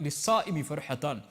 லிஸ்ஸாயிமி ஃபர்ஹதான்,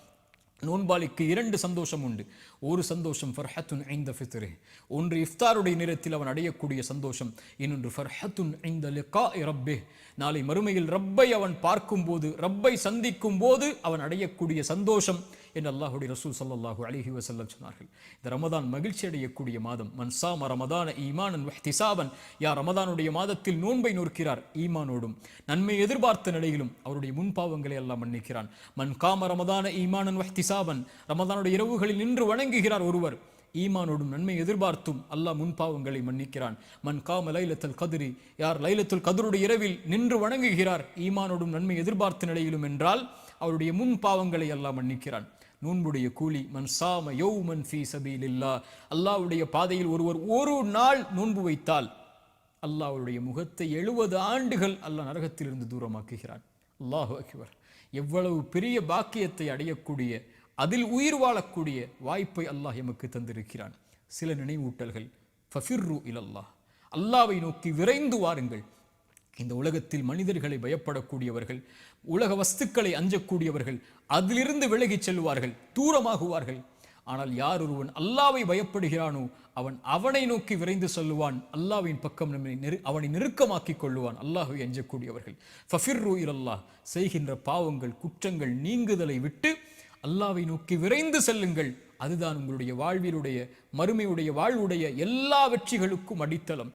நோன்பாளிக்கு 2 சந்தோஷம் உண்டு. ஒரு சந்தோஷம் ஃபர்ஹத்துன் இன்த ஃபித்ரிஹ், ஒன்று இஃப்தாருடைய நேரத்தில் அவன் அடையக்கூடிய சந்தோஷம், இன்னொன்று ஃபர்ஹத்துன் இன்த லிகாஇ ரப்பிஹ், நாளை மறுமையில் ரப்பை அவன் பார்க்கும் போது, ரப்பை சந்திக்கும் போது அவன் அடையக்கூடிய சந்தோஷம் என்று அல்லாஹ்வுடைய ரசூல் ஸல்லல்லாஹு அலைஹி வஸல்லம் சொன்னார்கள். இந்த ரமதான் மகிழ்ச்சி அடையக்கூடிய மாதம். மன் ஸாம ரமதான ஈமானன் வஹ்திசாபன், யார் ரமதானுடைய மாதத்தில் நோன்பை நோக்கிறார் ஈமானோடும் நன்மை எதிர்பார்த்த நிலையிலும் அவருடைய முன்பாவங்களை எல்லாம் மன்னிக்கிறான். மன் காம ரமதான ஈமானன் வஹ்திசாபன், ரமதானுடைய இரவுகளில் நின்று வணங்குகிறார் ஒருவர் ஈமானோடும் நன்மை எதிர்பார்த்தும் அல்லாஹ் முன்பாவங்களை மன்னிக்கிறான். மன் காம லைலத்துல் கத்ரி, யார் லைலத்துல் கத்ருடைய இரவில் நின்று வணங்குகிறார் ஈமானோடும் நன்மை எதிர்பார்த்த நிலையிலும் என்றால் அவருடைய முன் பாவங்களை அல்லாஹ் மன்னிக்கிறான். நோன்புடைய கூலி மன் சாம யௌமன் ஃபீ சபீலில்லாஹ், அல்லாஹ்வுடைய பாதையில் ஒருவர் ஒரு நாள் நோன்பு வைத்தால் அல்லாஹ்வுடைய முகத்தை 70 ஆண்டுகள் அல்லாஹ் நரகத்திலிருந்து தூரமாக்குகிறான். அல்லாஹு அக்பர். எவ்வளவு பெரிய பாக்கியத்தை அடையக்கூடிய, அதில் உயிர் வாழக்கூடிய வாய்ப்பை அல்லாஹ் எமக்கு தந்திருக்கிறான். சில நினைவூட்டல்கள். ஃபஃபிர்ரு இலல்லாஹ், அல்லாஹ்வை நோக்கி விரைந்து வாருங்கள். இந்த உலகத்தில் மனிதர்களை பயப்படக்கூடியவர்கள், உலக வஸ்துக்களை அஞ்சக்கூடியவர்கள் அதிலிருந்து விலகிச் செல்வார்கள், தூரமாகுவார்கள். ஆனால் யார் ஒருவன் அல்லாஹ்வை பயப்படுகிறானோ அவன் அவனை நோக்கி விரைந்து சொல்லுவான், அல்லாஹ்வின் பக்கம் அவனை நெருக்கமாக்கிக் கொள்ளுவான். அல்லாஹ்வை அஞ்சக்கூடியவர்கள். ஃபஃபிர்ரு இலல்லாஹ், செய்கின்ற பாவங்கள் குற்றங்கள் நீங்குதலை விட்டு அல்லாஹ்வை நோக்கி விரைந்து செல்லுங்கள். அதுதான் உங்களுடைய வாழ்விலுடைய, மறுமையுடைய வாழ்வுடைய எல்லா வெற்றிகளுக்கும் அடித்தளம்.